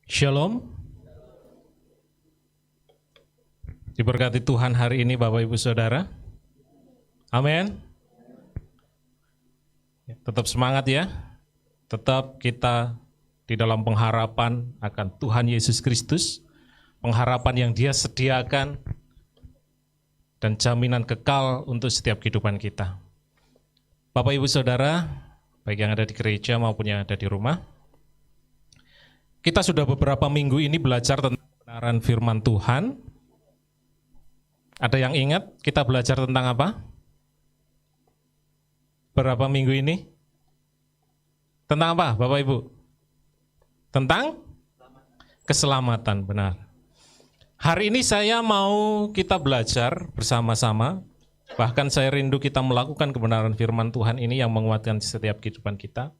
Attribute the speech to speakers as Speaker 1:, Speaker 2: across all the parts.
Speaker 1: Shalom. Diberkati Tuhan hari ini Bapak Ibu Saudara. Amin. Tetap semangat ya. Tetap kita di dalam pengharapan akan Tuhan Yesus Kristus. Pengharapan yang Dia sediakan dan jaminan kekal untuk setiap kehidupan kita. Bapak Ibu Saudara, baik yang ada di gereja maupun yang ada di rumah, kita sudah beberapa minggu ini belajar tentang kebenaran firman Tuhan. Ada yang ingat kita belajar tentang apa? Berapa minggu ini? Tentang apa Bapak Ibu? Tentang keselamatan, benar. Hari ini saya mau kita belajar bersama-sama. Bahkan saya rindu kita melakukan kebenaran firman Tuhan ini yang menguatkan setiap kehidupan kita.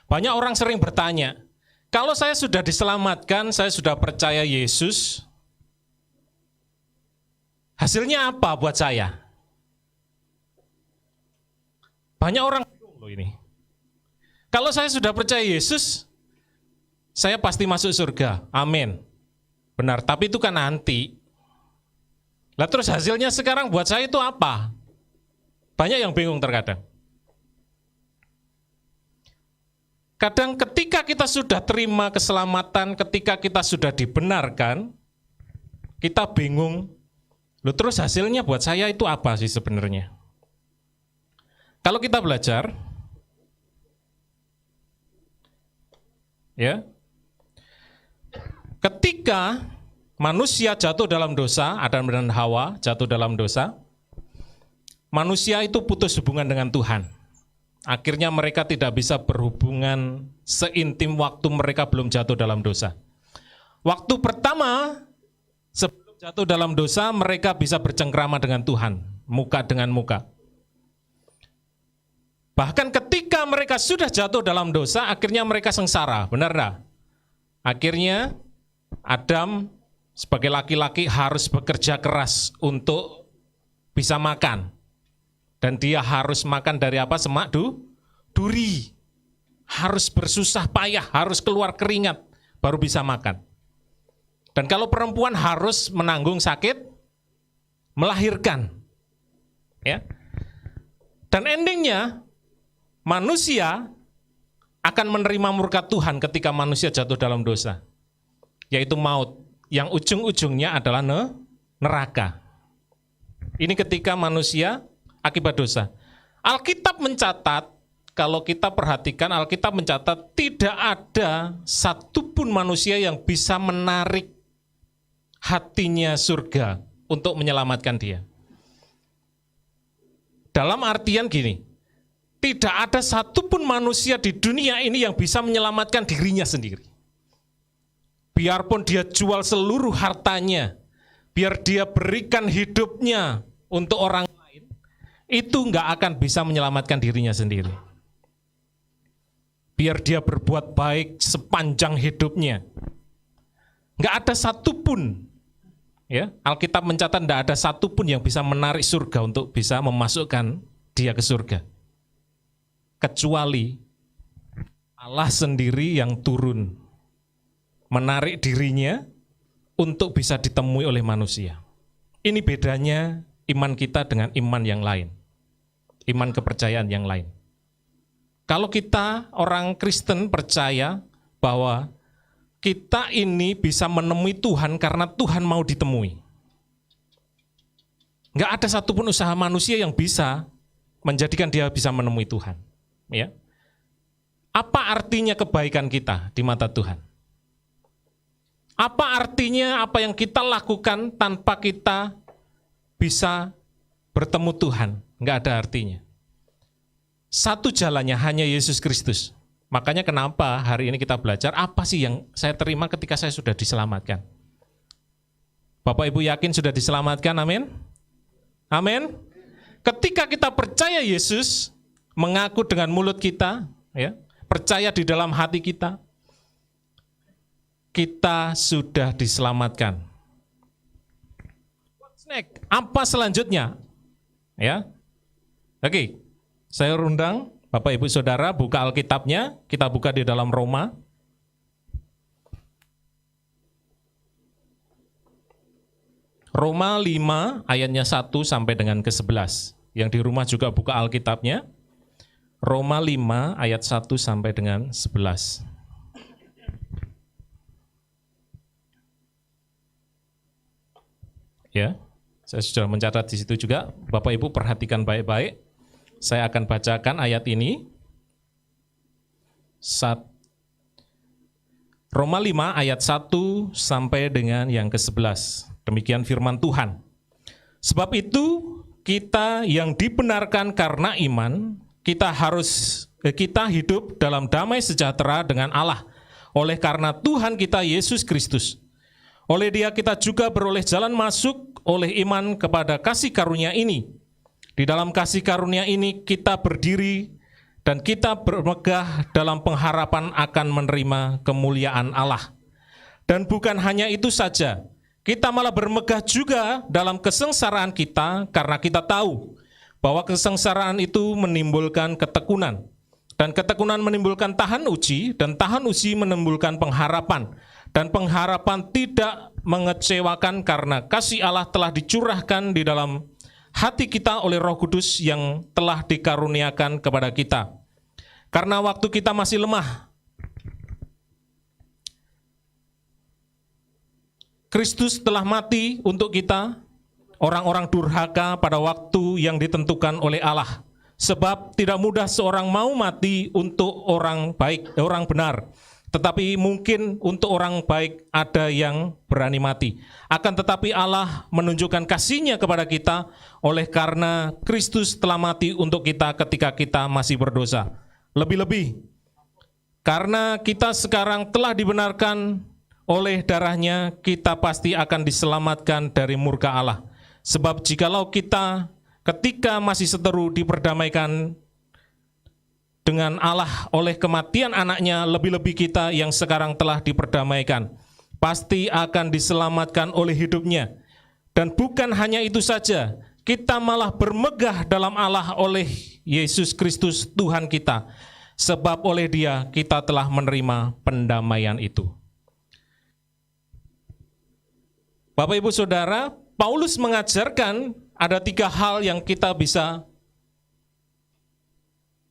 Speaker 1: Banyak orang sering bertanya, kalau saya sudah diselamatkan, saya sudah percaya Yesus, hasilnya apa buat saya? Banyak orang bingung loh ini. Kalau saya sudah percaya Yesus, saya pasti masuk surga. Amin. Benar, tapi itu kan nanti. Lah terus hasilnya sekarang buat saya itu apa? Banyak yang bingung terkadang. Kadang ketika kita sudah terima keselamatan, ketika kita sudah dibenarkan, kita bingung, loh terus hasilnya buat saya itu apa sih sebenarnya? Kalau kita belajar, ya, ketika manusia jatuh dalam dosa, Adam dan Hawa jatuh dalam dosa, manusia itu putus hubungan dengan Tuhan. Akhirnya mereka tidak bisa berhubungan seintim waktu mereka belum jatuh dalam dosa. Waktu pertama sebelum jatuh dalam dosa, mereka bisa bercengkrama dengan Tuhan, muka dengan muka. Bahkan ketika mereka sudah jatuh dalam dosa, akhirnya mereka sengsara, benar tak? Akhirnya Adam sebagai laki-laki harus bekerja keras untuk bisa makan. Dan dia harus makan dari apa? Semak duri. Harus bersusah payah, harus keluar keringat, baru bisa makan. Dan kalau perempuan harus menanggung sakit, melahirkan. Ya. Dan endingnya, manusia akan menerima murka Tuhan ketika manusia jatuh dalam dosa. Yaitu maut, yang ujung-ujungnya adalah neraka. Ini ketika manusia akibat dosa. Alkitab mencatat, kalau kita perhatikan, Alkitab mencatat tidak ada satupun manusia yang bisa menarik hatinya surga untuk menyelamatkan dia. Dalam artian gini, tidak ada satupun manusia di dunia ini yang bisa menyelamatkan dirinya sendiri. Biarpun dia jual seluruh hartanya, biar dia berikan hidupnya untuk orang lain, itu nggak akan bisa menyelamatkan dirinya sendiri. Biar dia berbuat baik sepanjang hidupnya, nggak ada satupun, ya, Alkitab mencatat nggak ada satupun yang bisa menarik surga untuk bisa memasukkan dia ke surga. Kecuali Allah sendiri yang turun, menarik dirinya untuk bisa ditemui oleh manusia. Ini bedanya iman kita dengan iman yang lain. Iman kepercayaan yang lain. Kalau kita orang Kristen percaya bahwa kita ini bisa menemui Tuhan karena Tuhan mau ditemui. Nggak ada satupun usaha manusia yang bisa menjadikan dia bisa menemui Tuhan. Ya. Apa artinya kebaikan kita di mata Tuhan? Apa artinya apa yang kita lakukan tanpa kita bisa bertemu Tuhan? Nggak ada artinya. Satu jalannya hanya Yesus Kristus. Makanya kenapa hari ini kita belajar apa sih yang saya terima ketika saya sudah diselamatkan. Bapak Ibu yakin sudah diselamatkan? Amin? Amin? Ketika kita percaya Yesus, mengaku dengan mulut kita, ya, percaya di dalam hati kita, kita sudah diselamatkan. What's next? Apa selanjutnya? Ya, oke. Saya undang Bapak Ibu Saudara buka Alkitabnya. Kita buka di dalam Roma. Roma 5 ayatnya 1 sampai dengan ke-11. Yang di rumah juga buka Alkitabnya. Roma 5 ayat 1 sampai dengan 11. Ya, saya sudah mencatat di situ juga. Bapak Ibu perhatikan baik-baik. Saya akan bacakan ayat ini. Roma 5 ayat 1 sampai dengan yang ke-11. Demikian firman Tuhan. Sebab itu kita yang dibenarkan karena iman, kita hidup dalam damai sejahtera dengan Allah oleh karena Tuhan kita Yesus Kristus. Oleh Dia kita juga beroleh jalan masuk oleh iman kepada kasih karunia ini. Di dalam kasih karunia ini kita berdiri dan kita bermegah dalam pengharapan akan menerima kemuliaan Allah. Dan bukan hanya itu saja, kita malah bermegah juga dalam kesengsaraan kita karena kita tahu bahwa kesengsaraan itu menimbulkan ketekunan. Dan ketekunan menimbulkan tahan uji, dan tahan uji menimbulkan pengharapan. Dan pengharapan tidak mengecewakan karena kasih Allah telah dicurahkan di dalam hati kita oleh Roh Kudus yang telah dikaruniakan kepada kita. Karena waktu kita masih lemah, Kristus telah mati untuk kita, orang-orang durhaka pada waktu yang ditentukan oleh Allah. Sebab tidak mudah seorang mau mati untuk orang baik, orang benar. Tetapi mungkin untuk orang baik ada yang berani mati. Akan tetapi Allah menunjukkan kasih-Nya kepada kita oleh karena Kristus telah mati untuk kita ketika kita masih berdosa. Lebih-lebih, karena kita sekarang telah dibenarkan oleh darah-Nya, kita pasti akan diselamatkan dari murka Allah. Sebab jikalau kita ketika masih seteru diperdamaikan dengan Allah oleh kematian anaknya, lebih-lebih kita yang sekarang telah diperdamaikan, pasti akan diselamatkan oleh hidupnya. Dan bukan hanya itu saja, kita malah bermegah dalam Allah oleh Yesus Kristus Tuhan kita. Sebab oleh Dia kita telah menerima pendamaian itu. Bapak Ibu Saudara, Paulus mengajarkan ada 3 hal yang kita bisa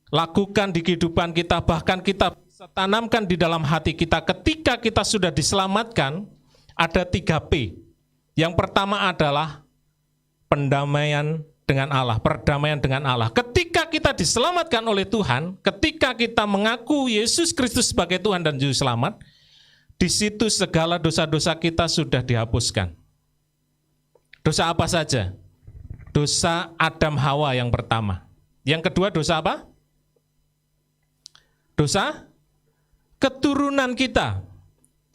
Speaker 1: lakukan di kehidupan kita, bahkan kita bisa tanamkan di dalam hati kita ketika kita sudah diselamatkan. Ada 3P. Yang pertama adalah pendamaian dengan Allah, perdamaian dengan Allah. Ketika kita diselamatkan oleh Tuhan, ketika kita mengaku Yesus Kristus sebagai Tuhan dan Juru Selamat, di situ segala dosa-dosa kita sudah dihapuskan. Dosa apa saja? Dosa Adam Hawa yang pertama. Yang kedua dosa apa? Dosa keturunan kita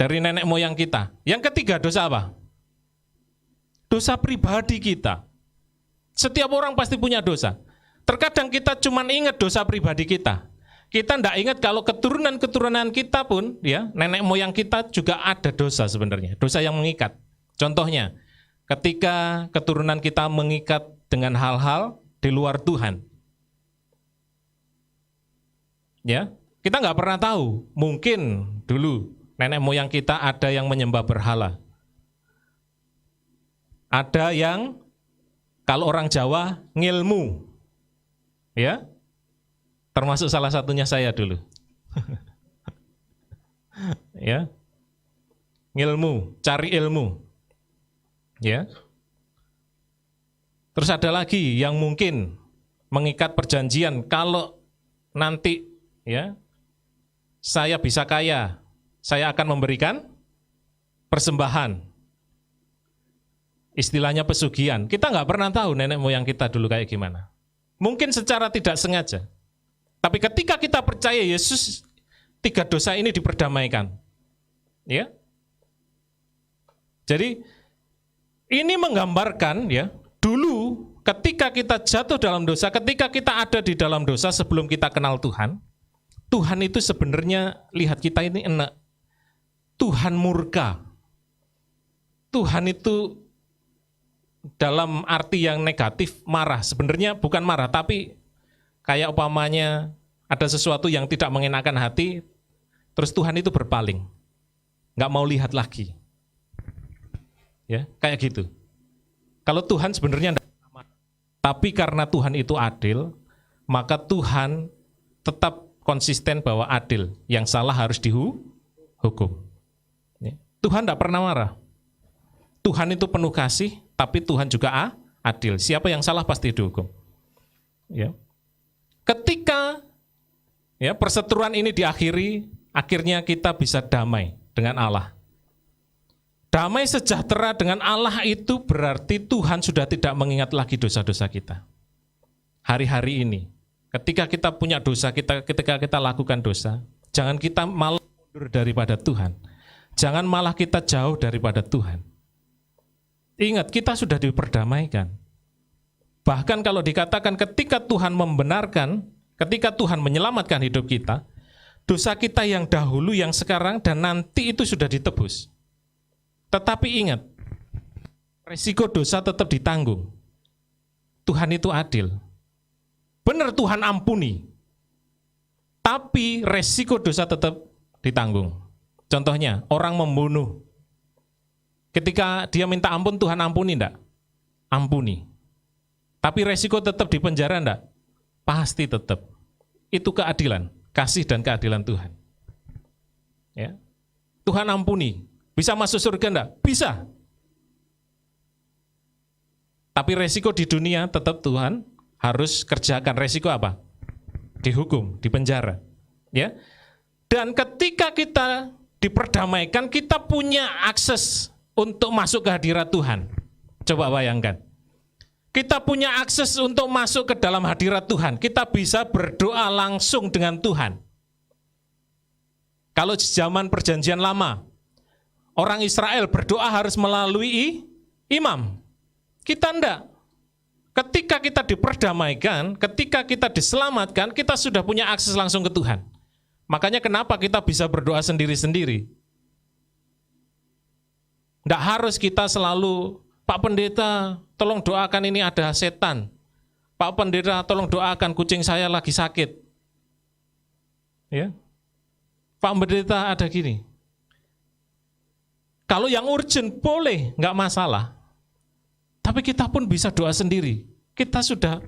Speaker 1: dari nenek moyang kita. Yang ketiga dosa apa? Dosa pribadi kita. Setiap orang pasti punya dosa. Terkadang kita cuma ingat dosa pribadi kita. Kita tidak ingat kalau keturunan-keturunan kita pun, ya, nenek moyang kita juga ada dosa sebenarnya. Dosa yang mengikat. Contohnya, ketika keturunan kita mengikat dengan hal-hal di luar Tuhan. Ya, kita nggak pernah tahu. Mungkin dulu nenek moyang kita ada yang menyembah berhala. Ada yang kalau orang Jawa ngilmu. Ya. Termasuk salah satunya saya dulu. Ya. Ngilmu, cari ilmu. Ya. Terus ada lagi yang mungkin mengikat perjanjian, kalau nanti ya saya bisa kaya, saya akan memberikan persembahan. Istilahnya pesugihan. Kita nggak pernah tahu nenek moyang kita dulu kayak gimana. Mungkin secara tidak sengaja. Tapi ketika kita percaya Yesus, 3 dosa ini diperdamaikan. Ya. Jadi ini menggambarkan ya, dulu ketika kita jatuh dalam dosa, ketika kita ada di dalam dosa sebelum kita kenal Tuhan, Tuhan itu sebenarnya lihat kita ini enak. Tuhan murka. Tuhan itu dalam arti yang negatif marah. Sebenarnya bukan marah, tapi kayak umpamanya ada sesuatu yang tidak mengenakan hati, terus Tuhan itu berpaling. Nggak mau lihat lagi. Ya, kayak gitu. Kalau Tuhan sebenarnya tidak sama. Tapi karena Tuhan itu adil, maka Tuhan tetap konsisten bahwa adil. Yang salah harus dihukum. Tuhan tidak pernah marah. Tuhan itu penuh kasih, tapi Tuhan juga adil. Siapa yang salah pasti dihukum. Ya. Ketika perseteruan ini diakhiri, akhirnya kita bisa damai dengan Allah. Damai sejahtera dengan Allah itu berarti Tuhan sudah tidak mengingat lagi dosa-dosa kita. Hari-hari ini, ketika kita punya dosa, ketika kita lakukan dosa, jangan kita malah mundur daripada Tuhan. Jangan malah kita jauh daripada Tuhan. Ingat, kita sudah diperdamaikan. Bahkan kalau dikatakan ketika Tuhan membenarkan, ketika Tuhan menyelamatkan hidup kita, dosa kita yang dahulu, yang sekarang, dan nanti itu sudah ditebus. Tetapi ingat, resiko dosa tetap ditanggung. Tuhan itu adil. Benar Tuhan ampuni, tapi resiko dosa tetap ditanggung. Contohnya, orang membunuh. Ketika dia minta ampun, Tuhan ampuni enggak? Ampuni. Tapi resiko tetap di penjara enggak? Pasti tetap. Itu keadilan, kasih dan keadilan Tuhan. Ya. Tuhan ampuni. Bisa masuk surga enggak? Bisa. Tapi resiko di dunia tetap Tuhan harus kerjakan. Resiko apa? Dihukum, di penjara. Ya. Dan ketika kita diperdamaikan, kita punya akses untuk masuk ke hadirat Tuhan. Coba bayangkan. Kita punya akses untuk masuk ke dalam hadirat Tuhan. Kita bisa berdoa langsung dengan Tuhan. Kalau zaman perjanjian lama, orang Israel berdoa harus melalui imam. Kita enggak. Ketika kita diperdamaikan, ketika kita diselamatkan, kita sudah punya akses langsung ke Tuhan. Makanya kenapa kita bisa berdoa sendiri-sendiri. Tidak harus kita selalu, Pak Pendeta tolong doakan ini ada setan. Pak Pendeta tolong doakan kucing saya lagi sakit. Ya. Pak Pendeta ada gini. Kalau yang urgent boleh, nggak masalah. Tapi kita pun bisa doa sendiri. Kita sudah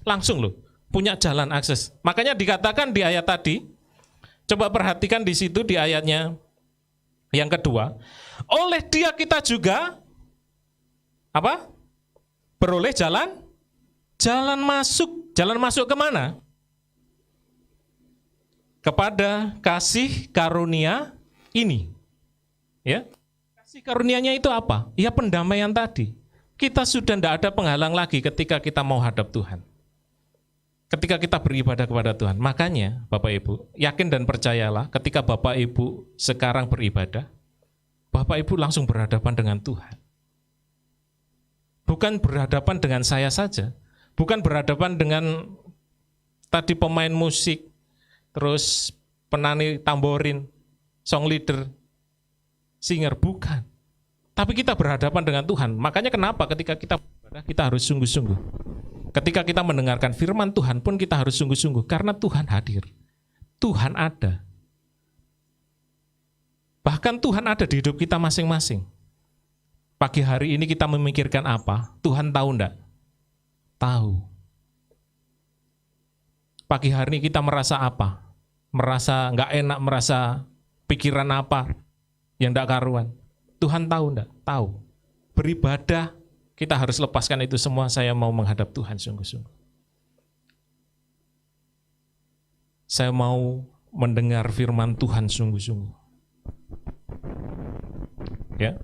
Speaker 1: langsung loh, punya jalan akses. Makanya dikatakan di ayat tadi, coba perhatikan di situ di ayatnya yang kedua, oleh Dia kita juga apa? Beroleh jalan masuk. Jalan masuk kemana? Kepada kasih karunia ini. Ya. Kasih karunianya itu apa? Ya pendamaian tadi. Kita sudah tidak ada penghalang lagi ketika kita mau hadap Tuhan. Ketika kita beribadah kepada Tuhan. Makanya Bapak Ibu, yakin dan percayalah ketika Bapak Ibu sekarang beribadah, Bapak Ibu langsung berhadapan dengan Tuhan. Bukan berhadapan dengan saya saja, bukan berhadapan dengan tadi pemain musik, terus penani tamborin, song leader, singer, bukan. Tapi kita berhadapan dengan Tuhan. Makanya kenapa ketika kita beribadah, kita harus sungguh-sungguh. Ketika kita mendengarkan firman Tuhan pun kita harus sungguh-sungguh, karena Tuhan hadir. Tuhan ada. Bahkan Tuhan ada di hidup kita masing-masing. Pagi hari ini kita memikirkan apa? Tuhan tahu enggak? Tahu. Pagi hari ini kita merasa apa? Merasa enggak enak, merasa pikiran apa yang enggak karuan? Tuhan tahu enggak? Tahu. Beribadah, kita harus lepaskan itu semua. Saya mau menghadap Tuhan sungguh-sungguh. Saya mau mendengar firman Tuhan sungguh-sungguh. Ya.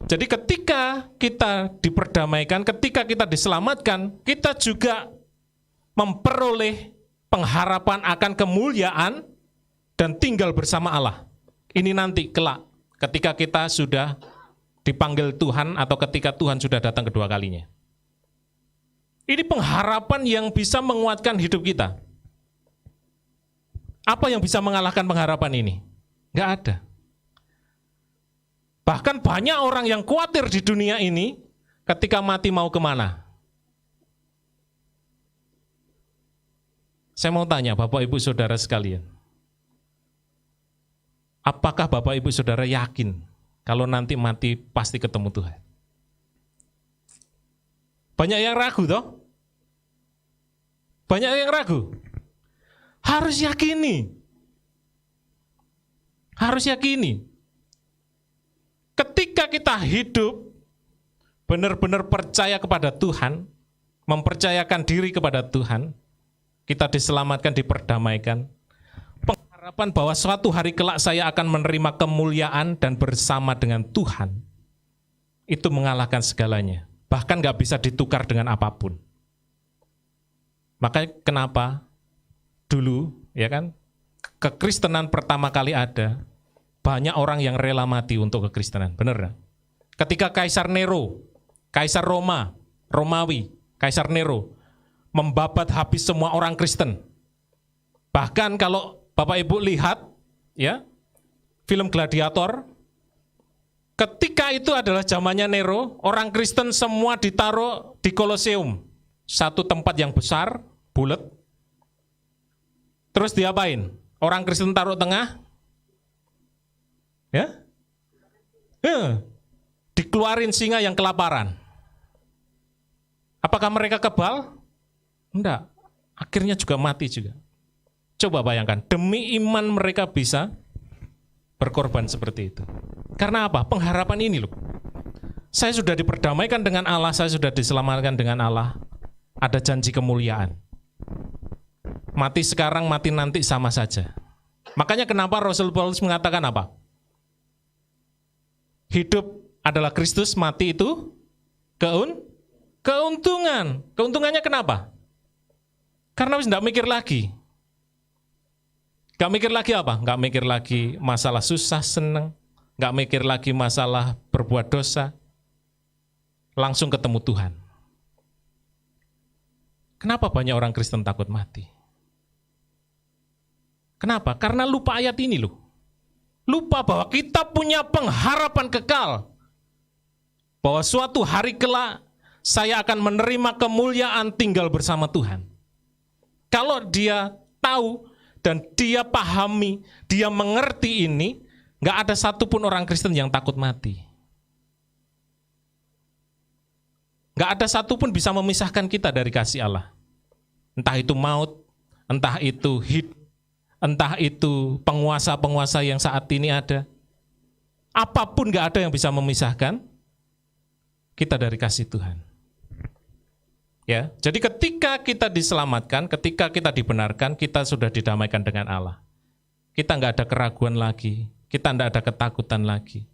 Speaker 1: Jadi ketika kita diperdamaikan, ketika kita diselamatkan, kita juga memperoleh pengharapan akan kemuliaan dan tinggal bersama Allah. Ini nanti kelak ketika kita sudah dipanggil Tuhan atau ketika Tuhan sudah datang kedua kalinya. Ini pengharapan yang bisa menguatkan hidup kita. Apa yang bisa mengalahkan pengharapan ini? Enggak ada. Bahkan banyak orang yang khawatir di dunia ini ketika mati mau kemana. Saya mau tanya Bapak Ibu Saudara sekalian. Apakah Bapak Ibu Saudara yakin kalau nanti mati pasti ketemu Tuhan? Banyak yang ragu toh? Banyak yang ragu. Harus yakini. Harus yakini. Ketika kita hidup benar-benar percaya kepada Tuhan, mempercayakan diri kepada Tuhan, kita diselamatkan, diperdamaikan. Pengharapan bahwa suatu hari kelak saya akan menerima kemuliaan dan bersama dengan Tuhan, itu mengalahkan segalanya. Bahkan gak bisa ditukar dengan apapun. Makanya kenapa dulu, ya kan, kekristenan pertama kali ada, banyak orang yang rela mati untuk kekristenan, benar gak? Ketika Kaisar Nero, Kaisar Romawi, Kaisar Nero, membabat habis semua orang Kristen. Bahkan kalau Bapak Ibu lihat, ya, film Gladiator, ketika itu adalah zamannya Nero, orang Kristen semua ditaruh di Koloseum. Satu tempat yang besar, bulat. Terus diapain? Orang Kristen taruh tengah. Ya? Dikeluarin singa yang kelaparan. Apakah mereka kebal? Enggak. Akhirnya juga mati juga. Coba bayangkan, demi iman mereka bisa berkorban seperti itu. Karena apa? Pengharapan ini loh. Saya sudah diperdamaikan dengan Allah, saya sudah diselamatkan dengan Allah. Ada janji kemuliaan. Mati sekarang, mati nanti sama saja. Makanya kenapa Rasul Paulus mengatakan apa? Hidup adalah Kristus, mati itu keuntungan. Keuntungannya kenapa? Karena tidak mikir lagi. Gak mikir lagi apa? Gak mikir lagi masalah susah, seneng. Gak mikir lagi masalah berbuat dosa. Langsung ketemu Tuhan. Kenapa banyak orang Kristen takut mati? Kenapa? Karena lupa ayat ini loh. Lupa bahwa kita punya pengharapan kekal. Bahwa suatu hari kelak saya akan menerima kemuliaan tinggal bersama Tuhan. Kalau dia tahu dan dia pahami, dia mengerti ini, gak ada satupun orang Kristen yang takut mati. Gak ada satupun bisa memisahkan kita dari kasih Allah. Entah itu maut, entah itu hidup, entah itu penguasa-penguasa yang saat ini ada. Apapun gak ada yang bisa memisahkan kita dari kasih Tuhan. Ya, jadi ketika kita diselamatkan, ketika kita dibenarkan, kita sudah didamaikan dengan Allah. Kita nggak ada keraguan lagi, kita nggak ada ketakutan lagi.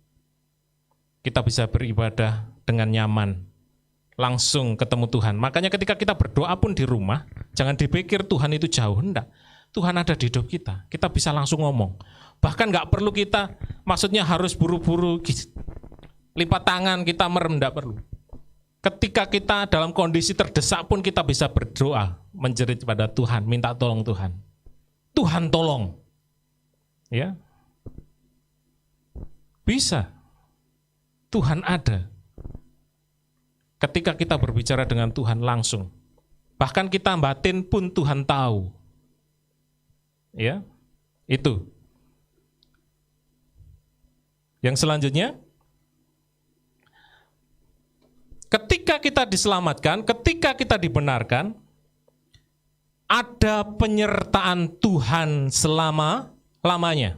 Speaker 1: Kita bisa beribadah dengan nyaman, langsung ketemu Tuhan. Makanya ketika kita berdoa pun di rumah, jangan dipikir Tuhan itu jauh, enggak. Tuhan ada di hidup kita, kita bisa langsung ngomong. Bahkan nggak perlu kita, maksudnya harus buru-buru, lipat tangan, kita merem, enggak perlu. Ketika kita dalam kondisi terdesak pun kita bisa berdoa, menjerit kepada Tuhan, minta tolong Tuhan. Tuhan tolong. Ya. Bisa. Tuhan ada. Ketika kita berbicara dengan Tuhan langsung. Bahkan kita batin pun Tuhan tahu. Ya. Itu. Yang selanjutnya, ketika kita diselamatkan, ketika kita dibenarkan, ada penyertaan Tuhan selama-lamanya.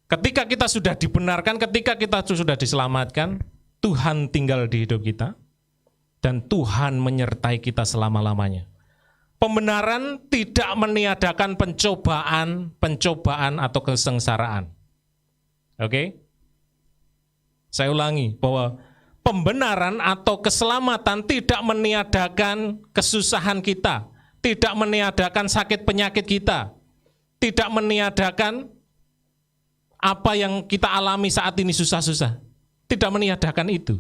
Speaker 1: Ketika kita sudah dibenarkan, ketika kita sudah diselamatkan, Tuhan tinggal di hidup kita, dan Tuhan menyertai kita selama-lamanya. Pembenaran tidak meniadakan pencobaan atau kesengsaraan. Oke? Saya ulangi, bahwa pembenaran atau keselamatan tidak meniadakan kesusahan kita, tidak meniadakan sakit penyakit kita, tidak meniadakan apa yang kita alami saat ini susah-susah, tidak meniadakan itu.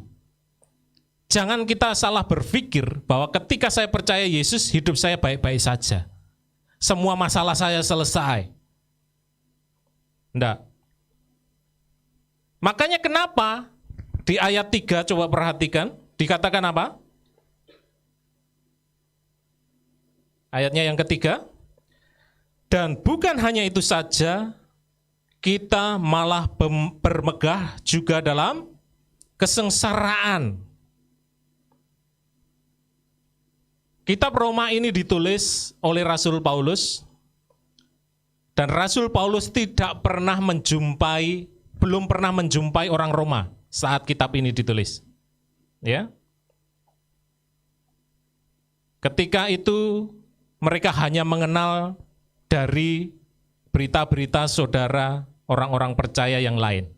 Speaker 1: Jangan kita salah berpikir bahwa ketika saya percaya Yesus, hidup saya baik-baik saja. Semua masalah saya selesai. Enggak. Makanya kenapa di ayat 3, coba perhatikan, dikatakan apa? Ayatnya yang ketiga. Dan bukan hanya itu saja, kita malah bermegah juga dalam kesengsaraan. Kitab Roma ini ditulis oleh Rasul Paulus, dan Rasul Paulus belum pernah menjumpai orang Roma saat kitab ini ditulis. Ya. Ketika itu mereka hanya mengenal dari berita-berita saudara orang-orang percaya yang lain.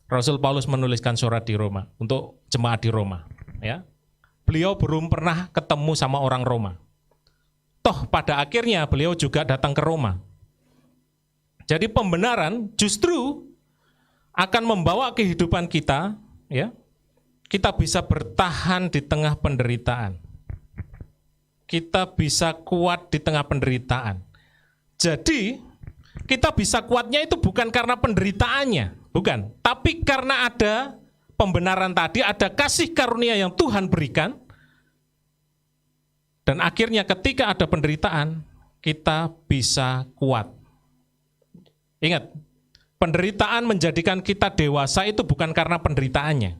Speaker 1: Rasul Paulus menuliskan surat di Roma untuk jemaat di Roma. Ya. Beliau belum pernah ketemu sama orang Roma. Toh pada akhirnya beliau juga datang ke Roma. Jadi pembenaran justru akan membawa kehidupan kita, ya, kita bisa bertahan di tengah penderitaan. Kita bisa kuat di tengah penderitaan. Jadi kita bisa kuatnya itu bukan karena penderitaannya, bukan. Tapi karena ada pembenaran tadi, ada kasih karunia yang Tuhan berikan, dan akhirnya ketika ada penderitaan, kita bisa kuat. Ingat, penderitaan menjadikan kita dewasa itu bukan karena penderitaannya,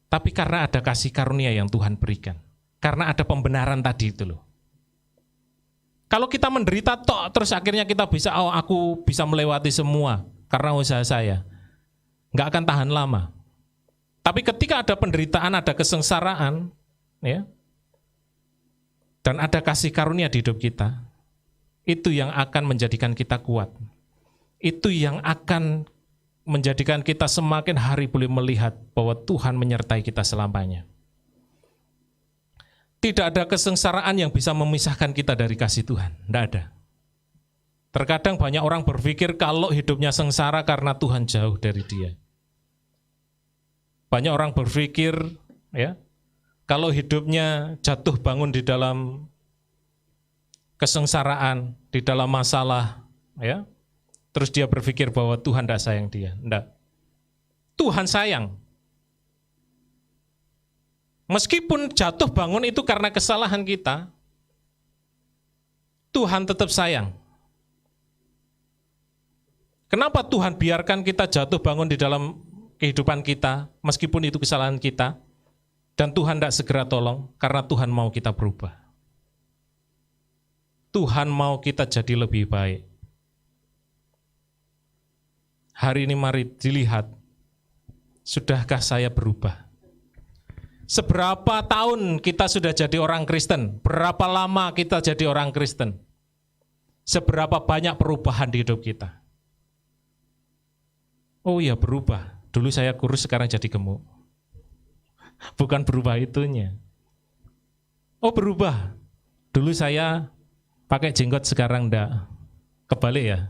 Speaker 1: tapi karena ada kasih karunia yang Tuhan berikan. Karena ada pembenaran tadi itu loh. Kalau kita menderita terus akhirnya kita bisa, aku bisa melewati semua karena usaha saya. Nggak akan tahan lama. Tapi ketika ada penderitaan, ada kesengsaraan, ya, dan ada kasih karunia di hidup kita, itu yang akan menjadikan kita kuat. Itu yang akan menjadikan kita semakin hari boleh melihat bahwa Tuhan menyertai kita selamanya. Tidak ada kesengsaraan yang bisa memisahkan kita dari kasih Tuhan. Tidak ada. Terkadang banyak orang berpikir kalau hidupnya sengsara karena Tuhan jauh dari dia. Banyak orang berpikir, ya, kalau hidupnya jatuh bangun di dalam kesengsaraan, di dalam masalah, ya, terus dia berpikir bahwa Tuhan tidak sayang dia. Tidak. Tuhan sayang. Meskipun jatuh bangun itu karena kesalahan kita, Tuhan tetap sayang. Kenapa Tuhan biarkan kita jatuh bangun di dalam kehidupan kita, meskipun itu kesalahan kita, dan Tuhan tidak segera tolong, karena Tuhan mau kita berubah. Tuhan mau kita jadi lebih baik. Hari ini mari dilihat, sudahkah saya berubah? Seberapa tahun kita sudah jadi orang Kristen? Berapa lama kita jadi orang Kristen? Seberapa banyak perubahan di hidup kita? Oh iya, berubah. Dulu saya kurus, sekarang jadi gemuk. Bukan berubah itunya. Oh berubah. Dulu saya pakai jenggot, sekarang enggak. Kebalik ya.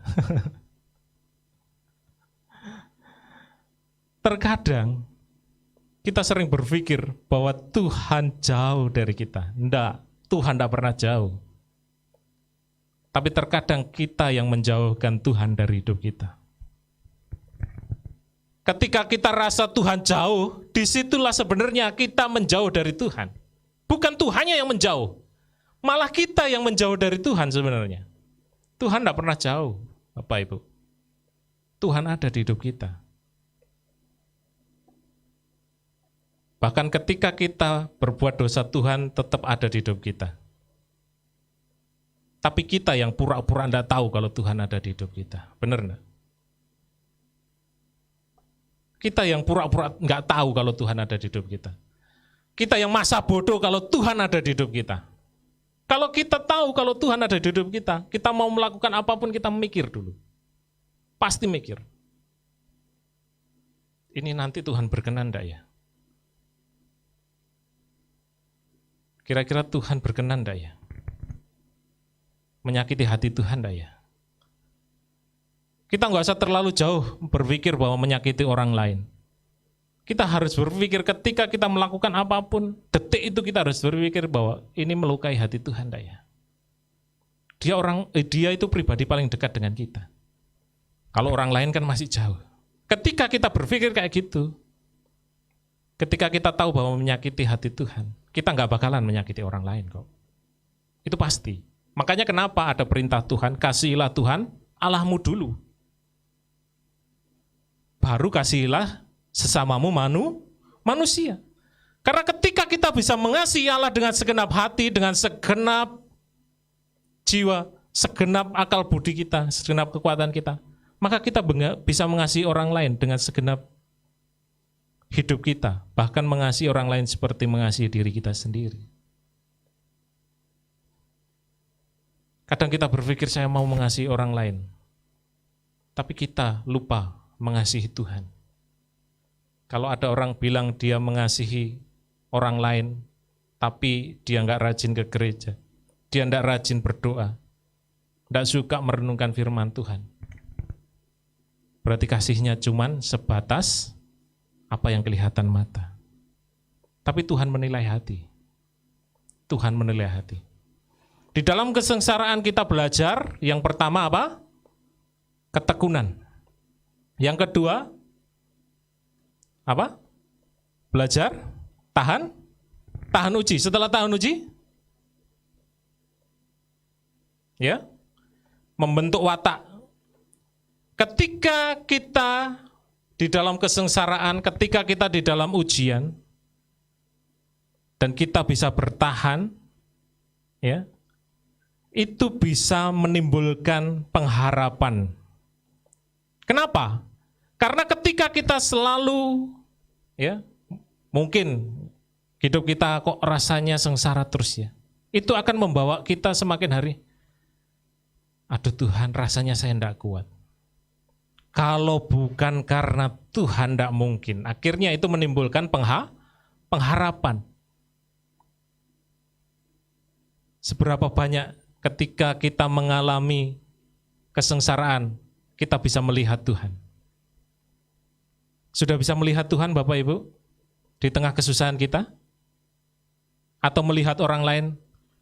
Speaker 1: Terkadang kita sering berpikir bahwa Tuhan jauh dari kita. Enggak, Tuhan enggak pernah jauh. Tapi terkadang kita yang menjauhkan Tuhan dari hidup kita. Ketika kita rasa Tuhan jauh, disitulah sebenarnya kita menjauh dari Tuhan. Bukan Tuhannya yang menjauh, malah kita yang menjauh dari Tuhan sebenarnya. Tuhan tidak pernah jauh, Bapak Ibu. Tuhan ada di hidup kita. Bahkan ketika kita berbuat dosa, Tuhan tetap ada di hidup kita. Tapi kita yang pura-pura tidak tahu kalau Tuhan ada di hidup kita. Benar enggak? Kita yang pura-pura nggak tahu kalau Tuhan ada di hidup kita. Kita yang masa bodoh kalau Tuhan ada di hidup kita. Kalau kita tahu kalau Tuhan ada di hidup kita, kita mau melakukan apapun kita mikir dulu. Pasti mikir. Ini nanti Tuhan berkenan enggak ya? Kira-kira Tuhan berkenan enggak ya? Menyakiti hati Tuhan enggak ya? Kita nggak usah terlalu jauh berpikir bahwa menyakiti orang lain. Kita harus berpikir ketika kita melakukan apapun, detik itu kita harus berpikir bahwa ini melukai hati Tuhan enggak ya? Dia itu pribadi paling dekat dengan kita. Kalau orang lain kan masih jauh. Ketika kita berpikir kayak gitu, ketika kita tahu bahwa menyakiti hati Tuhan, kita nggak bakalan menyakiti orang lain kok. Itu pasti. Makanya kenapa ada perintah Tuhan, kasihilah Tuhan Allahmu dulu. Baru kasihilah sesamamu manusia. Karena ketika kita bisa mengasihi Allah dengan segenap hati, dengan segenap jiwa, segenap akal budi kita, segenap kekuatan kita, maka kita bisa mengasihi orang lain dengan segenap hidup kita, bahkan mengasihi orang lain seperti mengasihi diri kita sendiri. Kadang kita berpikir saya mau mengasihi orang lain, tapi kita lupa mengasihi Tuhan. Kalau ada orang bilang dia mengasihi orang lain, tapi dia nggak rajin ke gereja, dia nggak rajin berdoa, nggak suka merenungkan firman Tuhan, berarti kasihnya cuman sebatas apa yang kelihatan mata. Tapi Tuhan menilai hati. Tuhan menilai hati. Di dalam kesengsaraan kita belajar, yang pertama apa? Ketekunan. Yang kedua, apa? Belajar, tahan uji. Setelah tahan uji, ya, membentuk watak. Ketika kita di dalam kesengsaraan, ketika kita di dalam ujian, dan kita bisa bertahan, ya, itu bisa menimbulkan pengharapan. Kenapa? Karena ketika kita selalu, ya, mungkin hidup kita kok rasanya sengsara terus ya, itu akan membawa kita semakin hari, aduh Tuhan, rasanya saya tidak kuat. Kalau bukan karena Tuhan tidak mungkin. Akhirnya itu menimbulkan pengharapan. Seberapa banyak ketika kita mengalami kesengsaraan, kita bisa melihat Tuhan. Sudah bisa melihat Tuhan Bapak Ibu? Di tengah kesusahan kita? Atau melihat orang lain,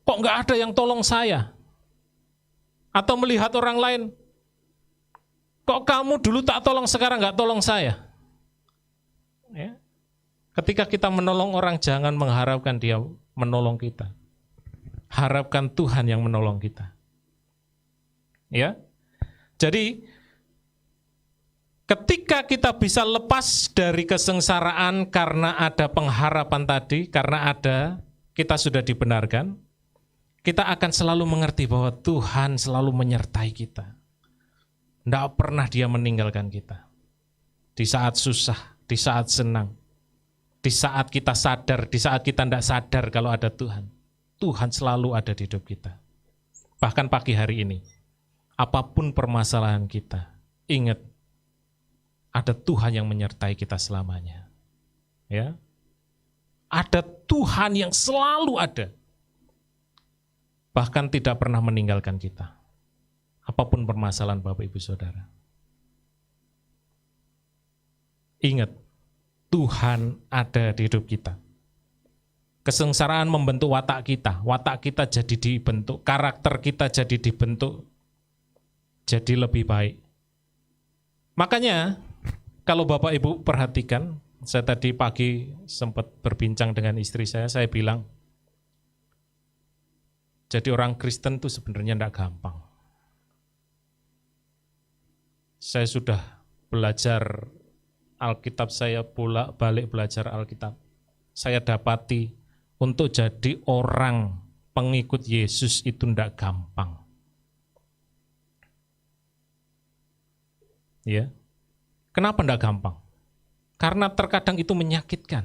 Speaker 1: kok nggak ada yang tolong saya? Atau melihat orang lain, kok kamu dulu tak tolong, sekarang nggak tolong saya? Ya. Ketika kita menolong orang, jangan mengharapkan dia menolong kita. Harapkan Tuhan yang menolong kita. Ya. Jadi, ketika kita bisa lepas dari kesengsaraan karena ada pengharapan tadi, karena kita sudah dibenarkan, kita akan selalu mengerti bahwa Tuhan selalu menyertai kita. Tidak pernah dia meninggalkan kita. Di saat susah, di saat senang, di saat kita sadar, di saat kita tidak sadar kalau ada Tuhan. Tuhan selalu ada di hidup kita. Bahkan pagi hari ini, apapun permasalahan kita, ingat, ada Tuhan yang menyertai kita selamanya. Ya, ada Tuhan yang selalu ada. Bahkan tidak pernah meninggalkan kita. Apapun permasalahan Bapak Ibu Saudara. Ingat, Tuhan ada di hidup kita. Kesengsaraan membentuk watak kita jadi dibentuk, karakter kita jadi dibentuk, jadi lebih baik. Makanya, kalau Bapak Ibu perhatikan, saya tadi pagi sempat berbincang dengan istri saya bilang, jadi orang Kristen itu sebenarnya tidak gampang. Saya sudah belajar Alkitab, saya balik belajar Alkitab. Saya dapati untuk jadi orang pengikut Yesus itu tidak gampang. Ya. Kenapa tidak gampang? Karena terkadang itu menyakitkan.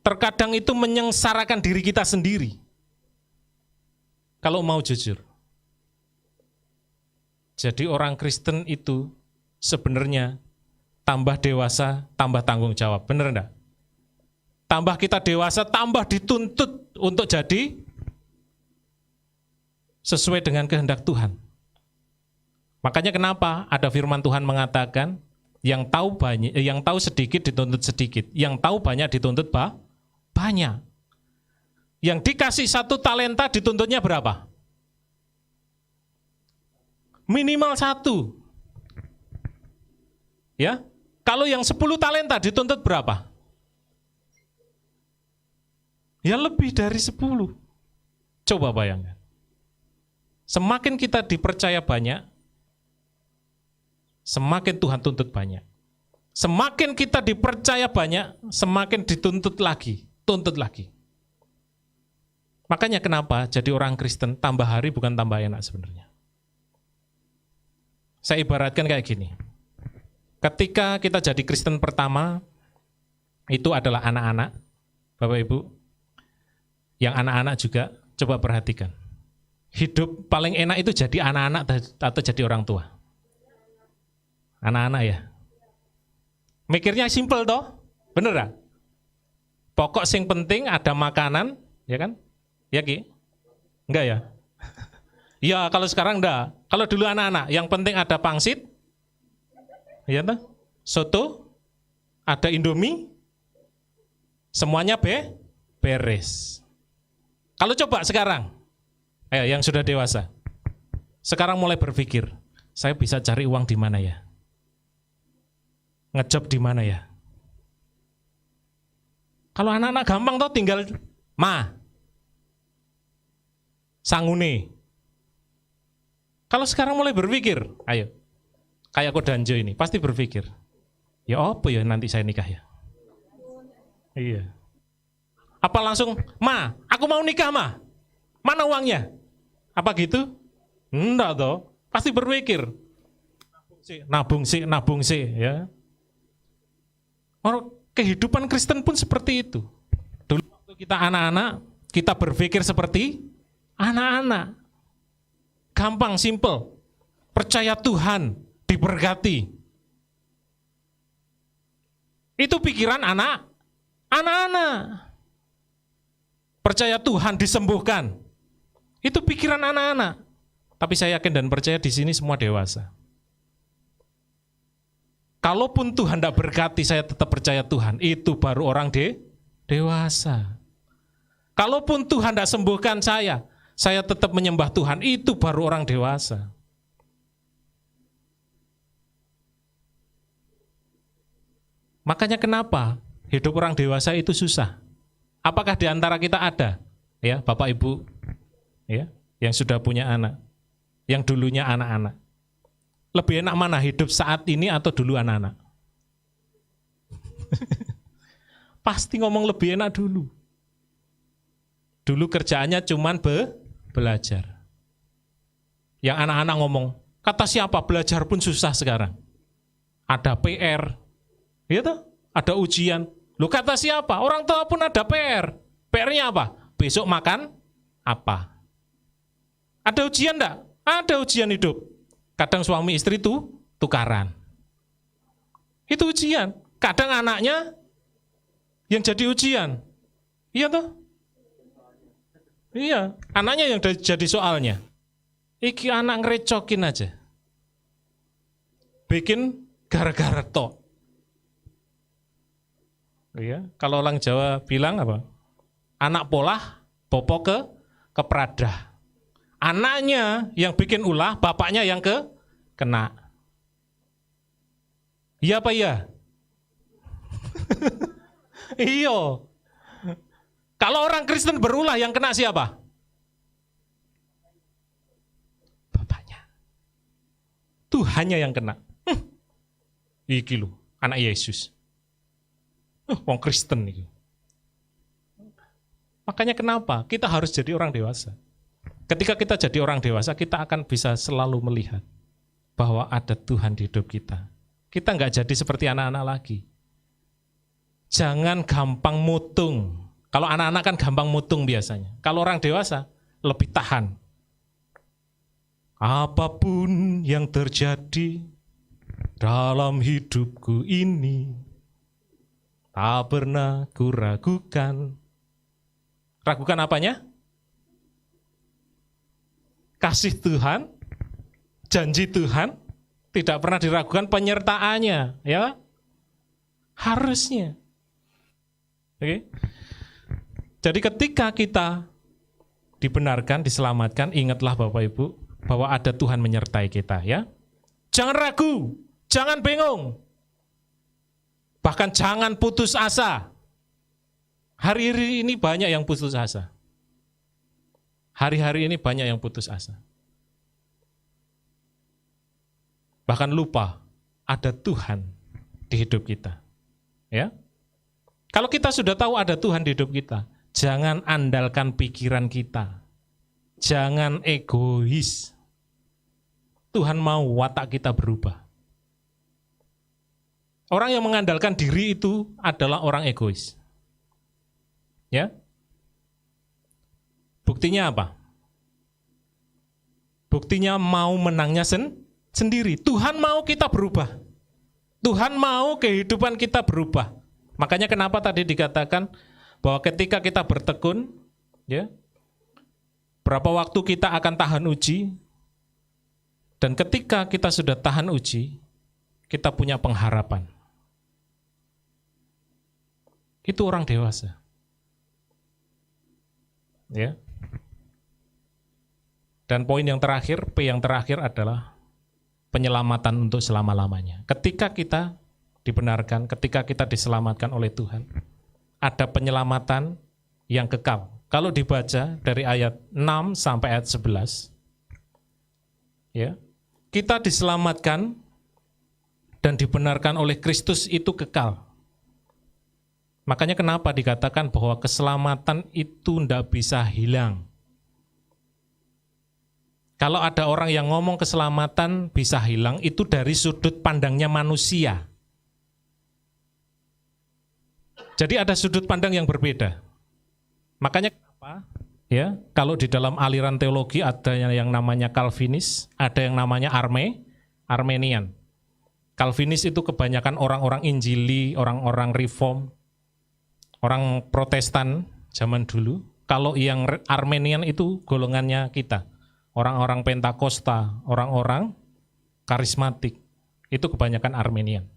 Speaker 1: Terkadang itu menyengsarakan diri kita sendiri. Kalau mau jujur. Jadi orang Kristen itu sebenarnya tambah dewasa, tambah tanggung jawab. Benar enggak? Tambah kita dewasa, tambah dituntut untuk jadi sesuai dengan kehendak Tuhan. Makanya kenapa ada firman Tuhan mengatakan, yang tahu sedikit dituntut sedikit, yang tahu banyak dituntut banyak. Yang dikasih 1 talenta dituntutnya berapa? Minimal 1. Ya, kalau yang 10 talenta dituntut berapa? Ya lebih dari 10. Coba bayangkan. Semakin kita dipercaya banyak, semakin Tuhan tuntut banyak. Semakin kita dipercaya banyak, semakin dituntut lagi, tuntut lagi. Makanya kenapa jadi orang Kristen tambah hari bukan tambah enak sebenarnya. Saya ibaratkan kayak gini. Ketika kita jadi Kristen pertama, itu adalah anak-anak, Bapak Ibu. Yang anak-anak juga, coba perhatikan. Hidup paling enak itu jadi anak-anak atau jadi orang tua? Anak-anak ya. Mikirnya simpel toh, bener gak? Pokok sing penting ada makanan, ya kan? Ya Ki? Enggak ya? Ya kalau sekarang enggak. Kalau dulu anak-anak, yang penting ada pangsit, ya toh? Soto, ada Indomie, semuanya beres. Kalau coba sekarang, ayo yang sudah dewasa, sekarang mulai berpikir, saya bisa cari uang di mana ya? Ngejob di mana ya? Kalau anak-anak gampang toh tinggal sangune. Kalau sekarang mulai berpikir, ayo, kayak Kodanjo ini pasti berpikir, ya apa ya nanti saya nikah ya? Iya. Apa langsung, aku mau nikah mana uangnya? Apa gitu? Enggak toh, pasti berpikir, nabung sih, ya. Orang kehidupan Kristen pun seperti itu. Dulu waktu kita anak-anak, kita berpikir seperti anak-anak. Gampang, simple. Percaya Tuhan, diberkati. Itu pikiran anak-anak. Percaya Tuhan, disembuhkan. Itu pikiran anak-anak. Tapi saya yakin dan percaya di sini semua dewasa. Kalaupun Tuhan tidak berkati, saya tetap percaya Tuhan. Itu baru orang dewasa. Kalaupun Tuhan tidak sembuhkan saya tetap menyembah Tuhan. Itu baru orang dewasa. Makanya kenapa hidup orang dewasa itu susah? Apakah di antara kita ada, ya Bapak Ibu, ya, yang sudah punya anak, yang dulunya anak-anak? Lebih enak mana hidup saat ini atau dulu anak-anak? Pasti ngomong lebih enak dulu. Dulu kerjaannya cuman belajar. Yang anak-anak ngomong, kata siapa belajar pun susah sekarang. Ada PR, gitu? Ada ujian. Loh kata siapa? Orang tua pun ada PR. PR-nya apa? Besok makan apa? Ada ujian enggak? Ada ujian hidup. Kadang suami istri itu tukaran. Itu ujian. Kadang anaknya yang jadi ujian. Iya toh? Iya, anaknya yang jadi soalnya. Iki anak ngerecokin aja. Bikin gara-gara tok. Iya, kalau orang Jawa bilang apa? Anak polah, bopo ke peradah. Anaknya yang bikin ulah, bapaknya yang kena. Iya apa iya? Iya. Kalau orang Kristen berulah yang kena siapa? Bapaknya. Tuhannya yang kena. Iki lho, anak Yesus. Wong Kristen itu. Makanya kenapa? Kita harus jadi orang dewasa. Ketika kita jadi orang dewasa, kita akan bisa selalu melihat bahwa ada Tuhan di hidup kita. Kita nggak jadi seperti anak-anak lagi. Jangan gampang mutung. Kalau anak-anak kan gampang mutung biasanya. Kalau orang dewasa, lebih tahan. Apapun yang terjadi dalam hidupku ini, tak pernah kuragukan. Ragukan apanya? Kasih Tuhan, janji Tuhan, tidak pernah diragukan penyertaannya, ya. Harusnya. Oke. Jadi ketika kita dibenarkan, diselamatkan, ingatlah Bapak Ibu bahwa ada Tuhan menyertai kita, ya. Jangan ragu, jangan bingung. Bahkan jangan putus asa. Hari-hari ini banyak yang putus asa. Hari-hari ini banyak yang putus asa. Bahkan lupa ada Tuhan di hidup kita. Ya. Kalau kita sudah tahu ada Tuhan di hidup kita, jangan andalkan pikiran kita. Jangan egois. Tuhan mau watak kita berubah. Orang yang mengandalkan diri itu adalah orang egois. Ya. Buktinya apa? Buktinya mau menangnya sendiri. Tuhan mau kita berubah. Tuhan mau kehidupan kita berubah. Makanya kenapa tadi dikatakan bahwa ketika kita bertekun, ya, berapa waktu kita akan tahan uji, dan ketika kita sudah tahan uji, kita punya pengharapan. Itu orang dewasa. Ya. Dan poin yang terakhir, P yang terakhir adalah penyelamatan untuk selama-lamanya. Ketika kita dibenarkan, ketika kita diselamatkan oleh Tuhan, ada penyelamatan yang kekal. Kalau dibaca dari ayat 6 sampai ayat 11, ya, kita diselamatkan dan dibenarkan oleh Kristus itu kekal. Makanya kenapa dikatakan bahwa keselamatan itu tidak bisa hilang. Kalau ada orang yang ngomong keselamatan bisa hilang, itu dari sudut pandangnya manusia. Jadi ada sudut pandang yang berbeda. Makanya kenapa? Ya, kalau di dalam aliran teologi ada yang namanya Calvinis, ada yang namanya Armenian. Calvinis itu kebanyakan orang-orang Injili, orang-orang Reform, orang Protestan zaman dulu. Kalau yang Armenian itu golongannya kita, orang-orang Pentakosta, orang-orang karismatik. Itu kebanyakan Armenian.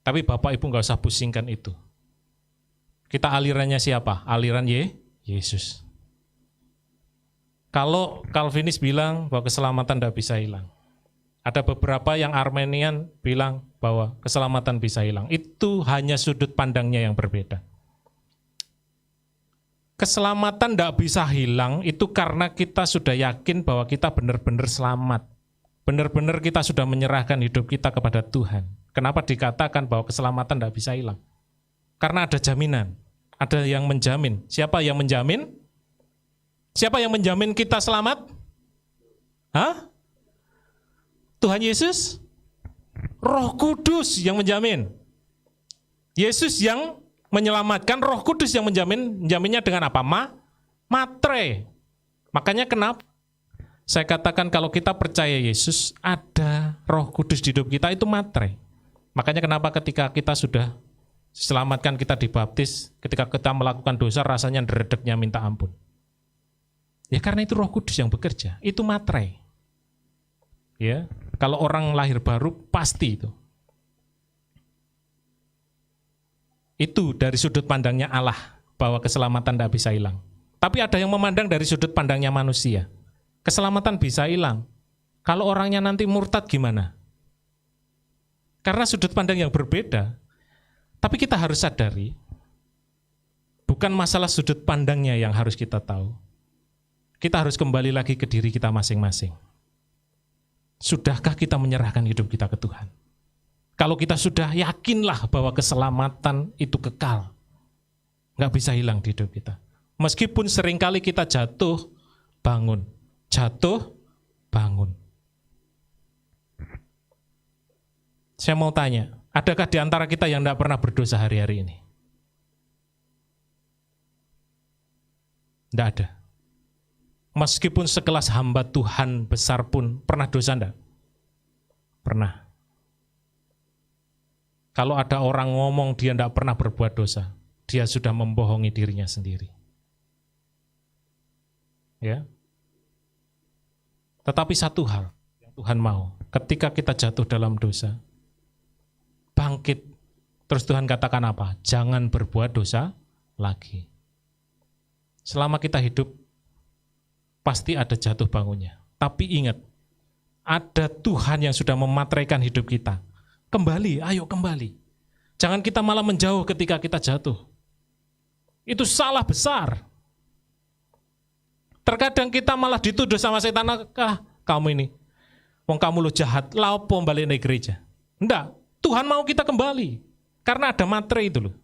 Speaker 1: Tapi Bapak Ibu nggak usah pusingkan itu. Kita alirannya siapa? Aliran Yesus. Kalau Calvinis bilang bahwa keselamatan tidak bisa hilang. Ada beberapa yang Armenian bilang bahwa keselamatan bisa hilang. Itu hanya sudut pandangnya yang berbeda. Keselamatan tidak bisa hilang itu karena kita sudah yakin bahwa kita benar-benar selamat. Benar-benar kita sudah menyerahkan hidup kita kepada Tuhan. Kenapa dikatakan bahwa keselamatan tidak bisa hilang? Karena ada jaminan. Ada yang menjamin. Siapa yang menjamin? Siapa yang menjamin kita selamat? Hah? Tuhan Yesus? Roh Kudus yang menjamin. Yesus yang menyelamatkan, Roh Kudus yang menjaminnya dengan apa? Matre. Makanya kenapa saya katakan kalau kita percaya Yesus, ada Roh Kudus di hidup kita, itu matre. Makanya kenapa ketika kita sudah diselamatkan, kita dibaptis, ketika kita melakukan dosa rasanya deredeknya minta ampun. Ya karena itu Roh Kudus yang bekerja, itu matre. Ya, kalau orang lahir baru pasti itu. Itu dari sudut pandangnya Allah, bahwa keselamatan tidak bisa hilang. Tapi ada yang memandang dari sudut pandangnya manusia. Keselamatan bisa hilang. Kalau orangnya nanti murtad gimana? Karena sudut pandang yang berbeda. Tapi kita harus sadari, bukan masalah sudut pandangnya yang harus kita tahu. Kita harus kembali lagi ke diri kita masing-masing. Sudahkah kita menyerahkan hidup kita ke Tuhan? Kalau kita sudah yakinlah bahwa keselamatan itu kekal, nggak bisa hilang di hidup kita. Meskipun seringkali kita jatuh, bangun. Jatuh, bangun. Saya mau tanya, adakah di antara kita yang tidak pernah berdosa hari-hari ini? Tidak ada. Meskipun sekelas hamba Tuhan besar pun, pernah dosa enggak? Pernah. Kalau ada orang ngomong dia tidak pernah berbuat dosa, dia sudah membohongi dirinya sendiri. Ya. Tetapi satu hal yang Tuhan mau, ketika kita jatuh dalam dosa, bangkit. Terus Tuhan katakan apa? Jangan berbuat dosa lagi. Selama kita hidup, pasti ada jatuh bangunnya. Tapi ingat, ada Tuhan yang sudah memateraikan hidup kita. Kembali, ayo kembali. Jangan kita malah menjauh ketika kita jatuh. Itu salah besar. Terkadang kita malah dituduh sama setan, kamu ini, wong kamu lo jahat, lapo balik ke gereja. Enggak, Tuhan mau kita kembali. Karena ada materai itu loh.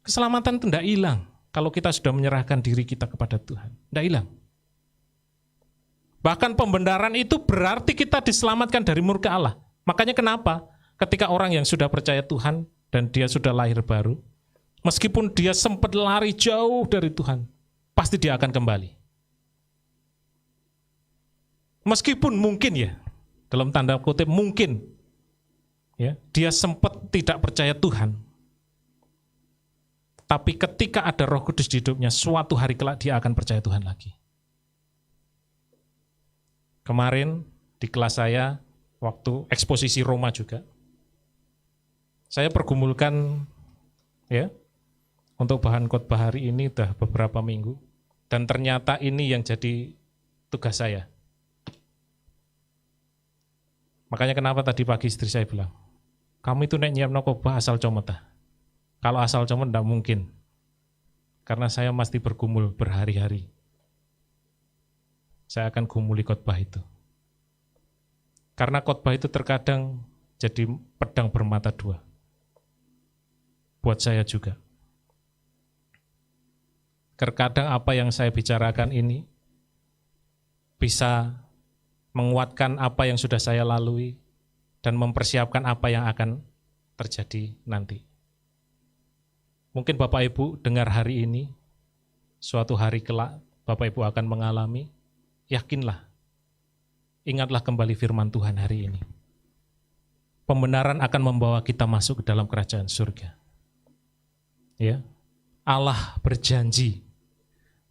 Speaker 1: Keselamatan itu tidak hilang kalau kita sudah menyerahkan diri kita kepada Tuhan. Tidak hilang. Bahkan pembenaran itu berarti kita diselamatkan dari murka Allah. Makanya kenapa? Ketika orang yang sudah percaya Tuhan dan dia sudah lahir baru, meskipun dia sempat lari jauh dari Tuhan, pasti dia akan kembali. Meskipun mungkin ya, dalam tanda kutip mungkin, ya, dia sempat tidak percaya Tuhan. Tapi ketika ada Roh Kudus di hidupnya, suatu hari kelak dia akan percaya Tuhan lagi. Kemarin di kelas saya, waktu eksposisi Roma juga, saya pergumulkan ya untuk bahan khotbah hari ini udah beberapa minggu, dan ternyata ini yang jadi tugas saya. Makanya kenapa tadi pagi istri saya bilang, kamu itu nek nyiapno khotbah asal comot ah. Kalau asal comot tidak mungkin, karena saya mesti bergumul berhari-hari. Saya akan gumuli khotbah itu. Karena khotbah itu terkadang jadi pedang bermata dua. Buat saya juga. Terkadang apa yang saya bicarakan ini bisa menguatkan apa yang sudah saya lalui dan mempersiapkan apa yang akan terjadi nanti. Mungkin Bapak Ibu dengar hari ini, suatu hari kelak Bapak Ibu akan mengalami, yakinlah, ingatlah kembali firman Tuhan hari ini. Pembenaran akan membawa kita masuk ke dalam kerajaan surga. Ya, Allah berjanji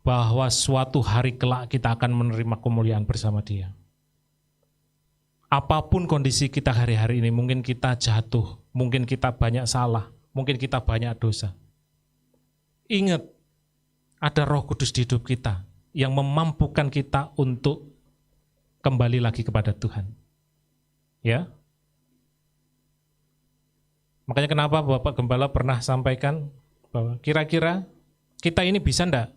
Speaker 1: bahwa suatu hari kelak kita akan menerima kemuliaan bersama Dia. Apapun kondisi kita hari-hari ini, mungkin kita jatuh, mungkin kita banyak salah, mungkin kita banyak dosa. Ingat, ada Roh Kudus di hidup kita yang memampukan kita untuk kembali lagi kepada Tuhan. Ya. Makanya kenapa Bapak Gembala pernah sampaikan bahwa kira-kira kita ini bisa enggak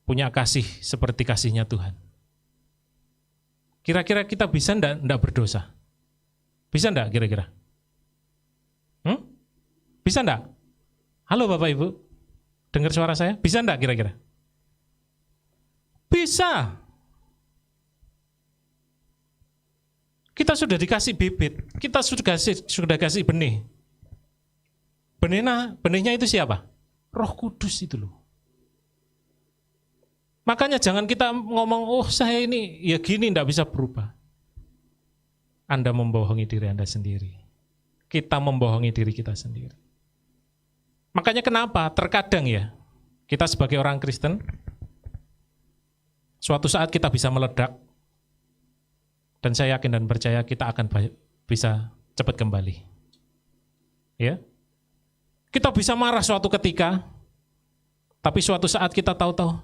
Speaker 1: punya kasih seperti kasihnya Tuhan? Kira-kira kita bisa enggak berdosa? Bisa enggak kira-kira? Bisa enggak? Halo Bapak Ibu, dengar suara saya? Bisa enggak kira-kira? Bisa. Kita sudah dikasih bibit, kita sudah kasih benih. Benihnya itu siapa? Roh Kudus itu loh. Makanya jangan kita ngomong, oh saya ini ya gini, enggak bisa berubah. Anda membohongi diri Anda sendiri. Kita membohongi diri kita sendiri. Makanya kenapa terkadang ya, kita sebagai orang Kristen, suatu saat kita bisa meledak, dan saya yakin dan percaya kita akan bisa cepat kembali. Ya, kita bisa marah suatu ketika, tapi suatu saat kita tahu-tahu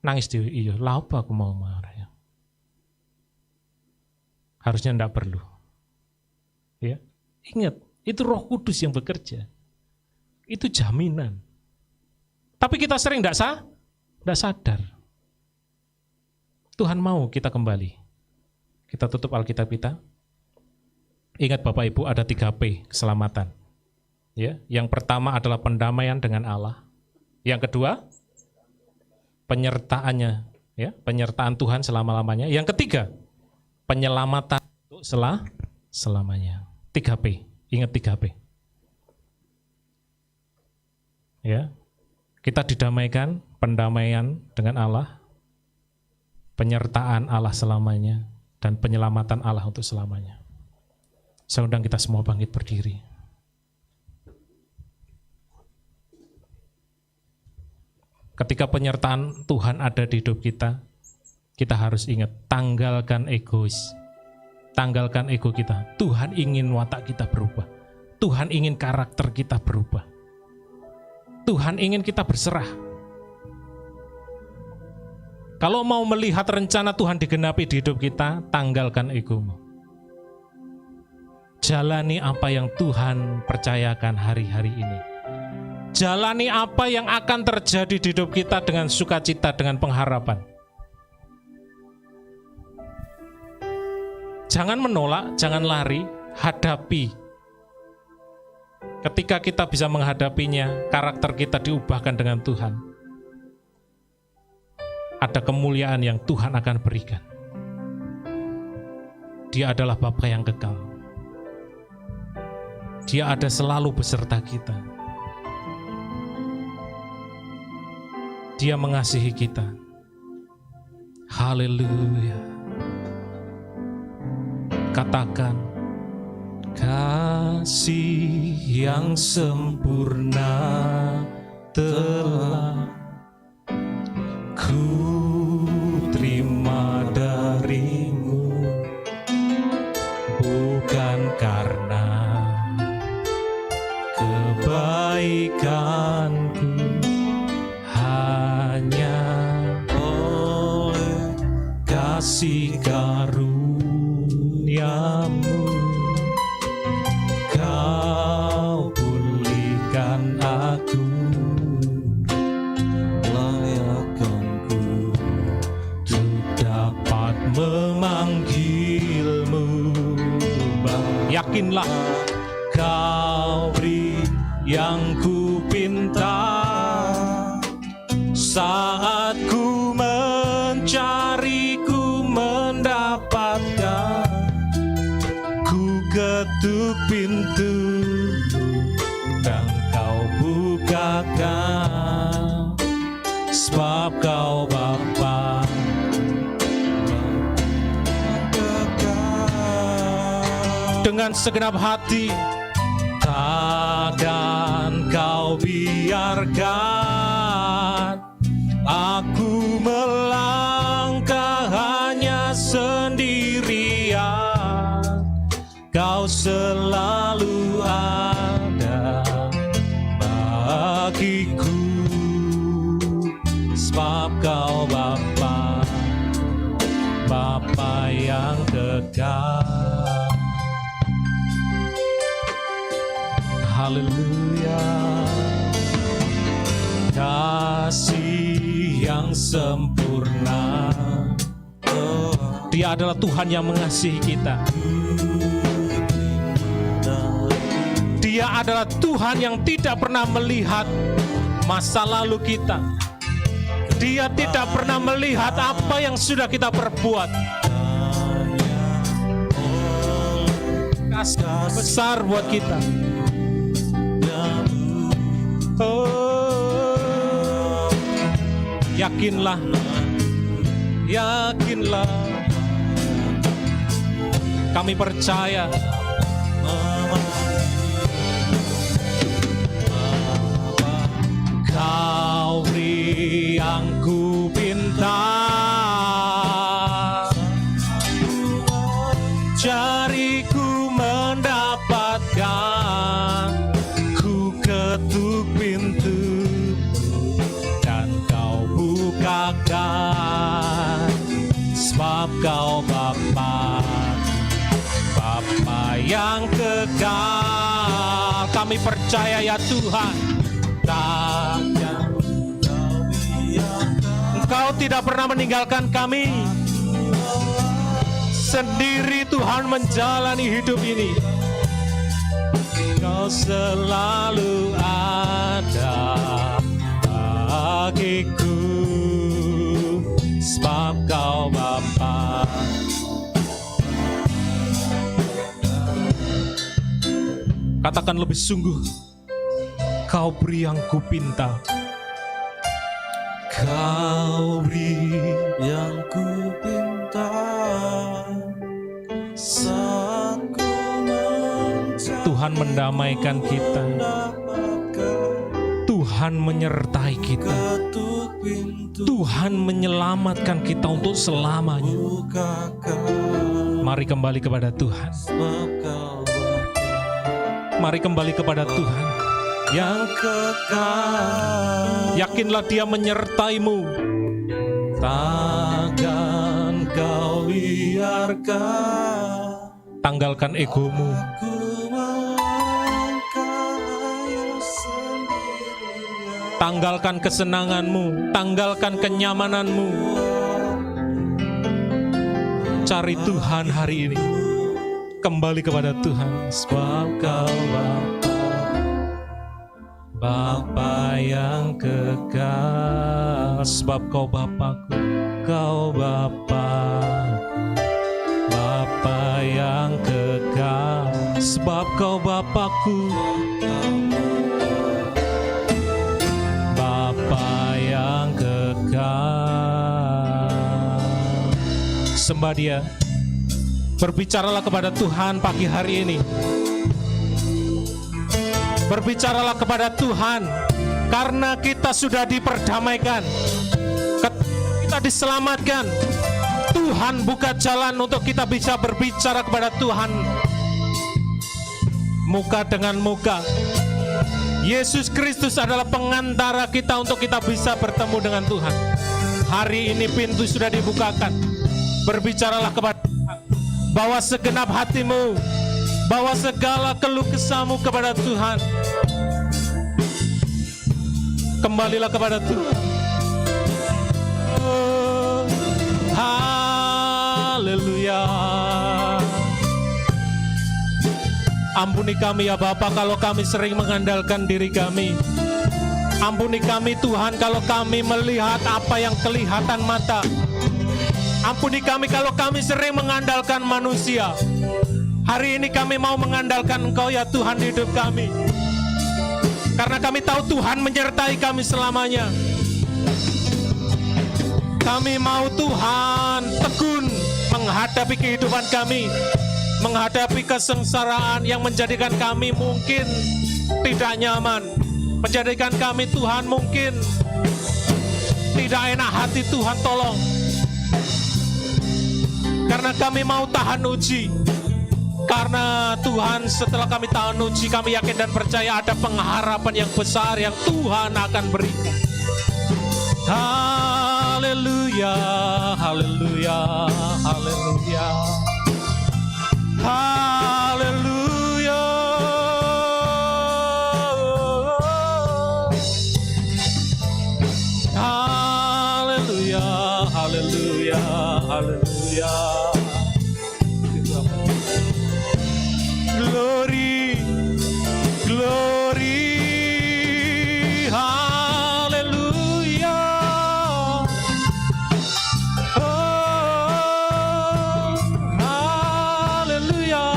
Speaker 1: nangis di iya, lah apa aku mau marah ya? Harusnya enggak perlu. Ya, ingat itu Roh Kudus yang bekerja. Itu jaminan. Tapi kita sering enggak sadar. Tuhan mau kita kembali. Kita tutup Alkitab kita. Ingat Bapak Ibu, ada 3P keselamatan. Ya, yang pertama adalah pendamaian dengan Allah. Yang kedua, penyertaannya, ya, penyertaan Tuhan selama-lamanya. Yang ketiga, penyelamatan untuk selamanya. 3P, ingat 3P. Ya, kita didamaikan, pendamaian dengan Allah, penyertaan Allah selamanya, dan penyelamatan Allah untuk selamanya. Saya undang kita semua bangkit berdiri. Ketika penyertaan Tuhan ada di hidup kita, kita harus ingat, tanggalkan egois, tanggalkan ego kita. Tuhan ingin watak kita berubah. Tuhan ingin karakter kita berubah. Tuhan ingin kita berserah. Kalau mau melihat rencana Tuhan digenapi di hidup kita, tanggalkan egomu. Jalani apa yang Tuhan percayakan hari-hari ini. Jalani apa yang akan terjadi di hidup kita dengan sukacita, dengan pengharapan. Jangan menolak, jangan lari, hadapi. Ketika kita bisa menghadapinya, karakter kita diubahkan dengan Tuhan. Ada kemuliaan yang Tuhan akan berikan. Dia adalah Bapa yang kekal. Dia ada selalu beserta kita. Dia mengasihi kita. Haleluya. Katakan, kasih yang sempurna telah ku terima darimu, bukan karena kebaikanku, hanya oleh kasih karuniamu kau pulihkan aku, layakkanku untuk dapat memanggilmu. Yakinlah kau beri yang ku pinta saat ku mencari, ku mendapatkan, ku ketuk pintu dan kau bukakan, sebab kau Bapa. Dengan segenap hati takkan kau biarkan aku melangkah hanya sendirian. Kau selalu ada bagiku, sebab kau Bapa, Bapa yang kekal. Haleluya. Kasih yang sempurna. Dia adalah Tuhan yang mengasihi kita. Dia adalah Tuhan yang tidak pernah melihat masa lalu kita. Dia tidak pernah melihat apa yang sudah kita perbuat. Kasih besar buat kita. Oh, yakinlah, yakinlah, kami percaya. Kau beri yang ku pinta, jariku mendapatkan, ku ketuk pintu dan kau bukakan, sebab kau Bapa, Bapa yang kekal. Kami percaya ya Tuhan, Engkau tidak pernah meninggalkan kami. Sendiri Tuhan menjalani hidup ini. Kau selalu ada bagiku, sebab kau Bapa. Katakan lebih sungguh, kau beri yang ku pinta. Kau beri yang ku pinta, saat ku mencari. Tuhan mendamaikan kita. Tuhan menyertai kita. Tuhan menyelamatkan kita untuk selamanya. Mari kembali kepada Tuhan. Mari kembali kepada Tuhan yang kekal. Yakinlah Dia menyertaimu. Takkan kau biarkan. Tanggalkan egomu. Tanggalkan kesenanganmu. Tanggalkan kenyamananmu. Cari Tuhan hari ini. Kembali kepada Tuhan, sebab kau Bapa, Bapa yang kekal, sebab Kau Bapakku, Kau Bapakku. Bapa yang kekal, sebab Kau Bapakku, Bapa yang kekal. Sembah Dia. Berbicaralah kepada Tuhan pagi hari ini. Berbicaralah kepada Tuhan, karena kita sudah diperdamaikan, kita diselamatkan. Tuhan buka jalan untuk kita bisa berbicara kepada Tuhan muka dengan muka. Yesus Kristus adalah pengantara kita untuk kita bisa bertemu dengan Tuhan. Hari ini pintu sudah dibukakan. Berbicaralah kepada Tuhan, bawa segenap hatimu, bawa segala keluh kesahmu kepada Tuhan. Kembalilah kepada Tuhan. Oh, haleluya. Ampuni kami ya Bapa kalau kami sering mengandalkan diri kami. Ampuni kami Tuhan kalau kami melihat apa yang kelihatan mata. Ampuni kami kalau kami sering mengandalkan manusia. Hari ini kami mau mengandalkan Engkau ya Tuhan di hidup kami. Karena kami tahu Tuhan menyertai kami selamanya. Kami mau Tuhan tekun menghadapi kehidupan kami, menghadapi kesengsaraan yang menjadikan kami mungkin tidak nyaman, menjadikan kami Tuhan mungkin tidak enak hati. Tuhan tolong, karena kami mau tahan uji. Karena Tuhan setelah kami tahan uji, kami yakin dan percaya ada pengharapan yang besar yang Tuhan akan berikan. Haleluya, haleluya, haleluya, haleluya. Haleluya, haleluya, haleluya. Glory, glory, hallelujah. Oh, hallelujah.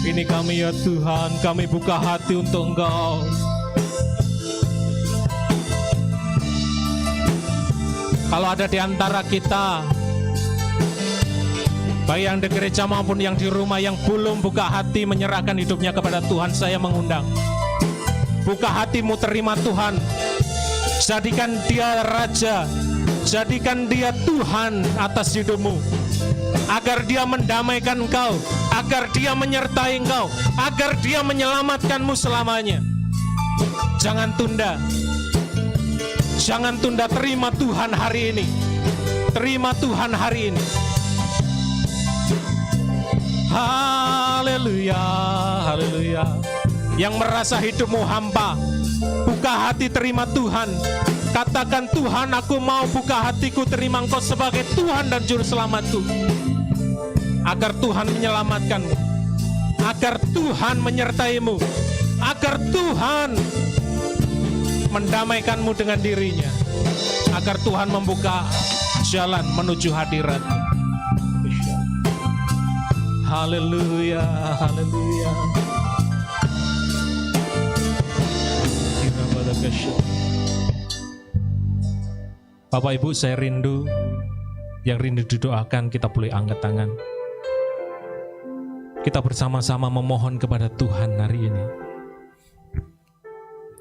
Speaker 1: Ini kami ya Tuhan, kami buka hati untuk Engkau. Kalau ada di antara kita, baik yang di gereja maupun yang di rumah, yang belum buka hati menyerahkan hidupnya kepada Tuhan, saya mengundang. Buka hatimu, terima Tuhan. Jadikan Dia Raja, jadikan Dia Tuhan atas hidupmu. Agar Dia mendamaikan engkau, agar Dia menyertai engkau, agar Dia menyelamatkanmu selamanya. Jangan tunda. Jangan tunda, terima Tuhan hari ini. Terima Tuhan hari ini. Haleluya, haleluya. Yang merasa hidupmu hampa, buka hati, terima Tuhan. Katakan, Tuhan, aku mau buka hatiku, terima Engkau sebagai Tuhan dan Juru Selamatku. Agar Tuhan menyelamatkanmu, agar Tuhan menyertaimu, agar Tuhan mendamaikanmu dengan dirinya, agar Tuhan membuka jalan menuju hadirat. Haleluya, haleluya. Bapak Ibu, saya rindu, yang rindu didoakan, kita boleh angkat tangan. Kita bersama-sama memohon kepada Tuhan hari ini.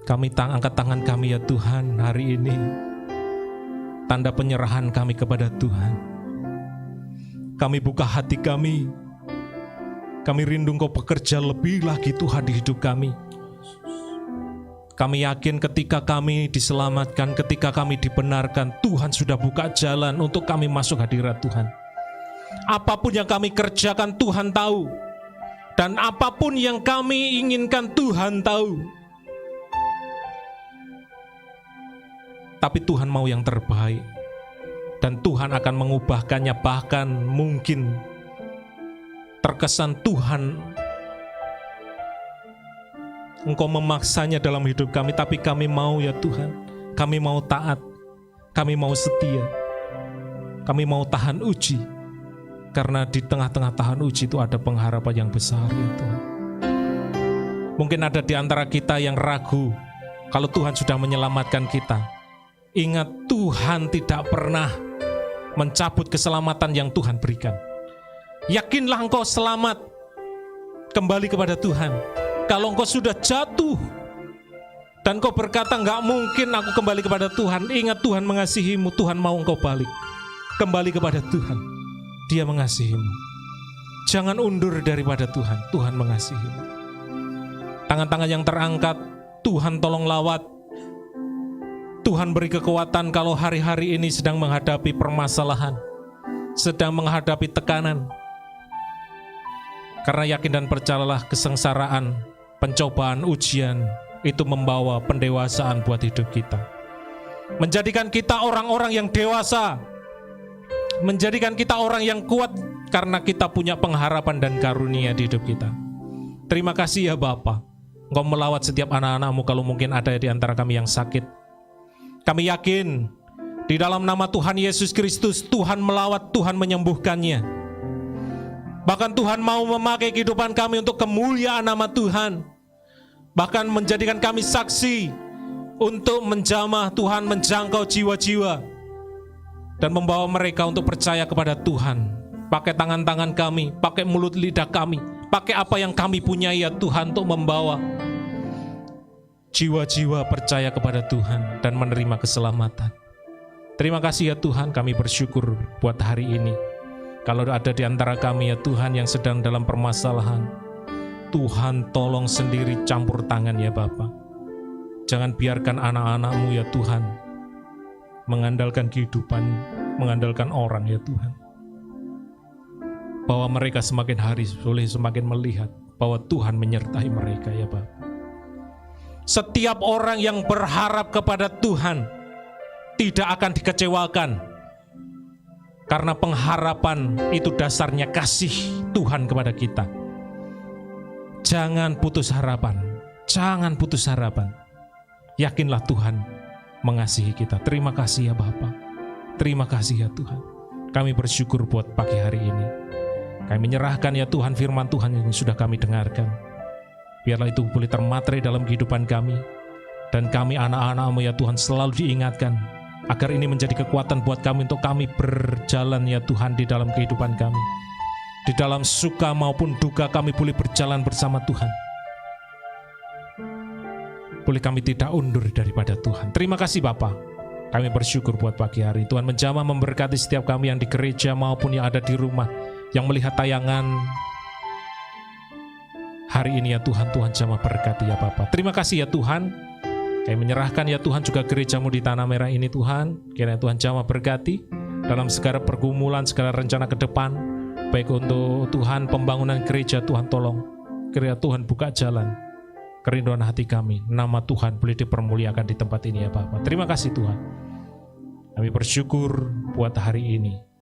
Speaker 1: Kami angkat tangan kami ya Tuhan hari ini. Tanda penyerahan kami kepada Tuhan. Kami buka hati kami. Kami rindu Engkau bekerja lebih lagi Tuhan di hidup kami. Kami yakin ketika kami diselamatkan, ketika kami dibenarkan, Tuhan sudah buka jalan untuk kami masuk hadirat Tuhan. Apapun yang kami kerjakan Tuhan tahu. Dan apapun yang kami inginkan Tuhan tahu. Tapi Tuhan mau yang terbaik. Dan Tuhan akan mengubahkannya, bahkan mungkin terkesan Tuhan, Engkau memaksanya dalam hidup kami, tapi kami mau ya Tuhan, kami mau taat, kami mau setia, kami mau tahan uji, karena di tengah-tengah tahan uji itu ada pengharapan yang besar ya Tuhan. Mungkin ada di antara kita yang ragu, kalau Tuhan sudah menyelamatkan kita. Ingat, Tuhan tidak pernah mencabut keselamatan yang Tuhan berikan. Yakinlah engkau selamat, kembali kepada Tuhan. Kalau engkau sudah jatuh dan kau berkata enggak mungkin aku kembali kepada Tuhan, ingat Tuhan mengasihimu, Tuhan mau engkau balik. Kembali kepada Tuhan, Dia mengasihimu. Jangan undur daripada Tuhan, Tuhan mengasihimu. Tangan-tangan yang terangkat, Tuhan tolong lawat. Tuhan beri kekuatan kalau hari-hari ini sedang menghadapi permasalahan, sedang menghadapi tekanan. Karena yakin dan percayalah, kesengsaraan, pencobaan, ujian itu membawa pendewasaan buat hidup kita. Menjadikan kita orang-orang yang dewasa, menjadikan kita orang yang kuat karena kita punya pengharapan dan karunia di hidup kita. Terima kasih ya Bapa, Engkau melawat setiap anak-anak-Mu kalau mungkin ada di antara kami yang sakit. Kami yakin di dalam nama Tuhan Yesus Kristus, Tuhan melawat, Tuhan menyembuhkannya. Bahkan Tuhan mau memakai kehidupan kami untuk kemuliaan nama Tuhan. Bahkan menjadikan kami saksi untuk menjamah Tuhan, menjangkau jiwa-jiwa dan membawa mereka untuk percaya kepada Tuhan. Pakai tangan-tangan kami, pakai mulut lidah kami, pakai apa yang kami punya ya Tuhan untuk membawa jiwa-jiwa percaya kepada Tuhan dan menerima keselamatan. Terima kasih ya Tuhan, kami bersyukur buat hari ini. Kalau ada di antara kami ya Tuhan yang sedang dalam permasalahan, Tuhan tolong sendiri campur tangan ya Bapa. Jangan biarkan anak-anak-Mu ya Tuhan mengandalkan kehidupan, mengandalkan orang ya Tuhan. Bahwa mereka semakin hari boleh semakin melihat bahwa Tuhan menyertai mereka ya Bapa. Setiap orang yang berharap kepada Tuhan tidak akan dikecewakan. Karena pengharapan itu dasarnya kasih Tuhan kepada kita. Jangan putus harapan, jangan putus harapan. Yakinlah Tuhan mengasihi kita. Terima kasih ya Bapa. Terima kasih ya Tuhan. Kami bersyukur buat pagi hari ini. Kami menyerahkan ya Tuhan firman Tuhan yang sudah kami dengarkan. Biarlah itu boleh termaterai dalam kehidupan kami. Dan kami anak-anak-Mu ya Tuhan selalu diingatkan. Agar ini menjadi kekuatan buat kami untuk kami berjalan ya Tuhan di dalam kehidupan kami. Di dalam suka maupun duka kami boleh berjalan bersama Tuhan. Boleh kami tidak undur daripada Tuhan. Terima kasih Bapa. Kami bersyukur buat pagi hari. Tuhan menjamah memberkati setiap kami yang di gereja maupun yang ada di rumah, yang melihat tayangan hari ini ya Tuhan. Tuhan jamah berkati ya Bapa. Terima kasih ya Tuhan. Kami menyerahkan ya Tuhan juga gereja-Mu di Tanah Merah ini Tuhan. Kiranya Tuhan jamah berkati dalam segala pergumulan, segala rencana ke depan. Baik untuk Tuhan pembangunan gereja, Tuhan tolong. Kiranya Tuhan buka jalan kerinduan hati kami. Nama Tuhan boleh dipermuliakan di tempat ini ya Bapa. Terima kasih Tuhan. Kami bersyukur buat hari ini.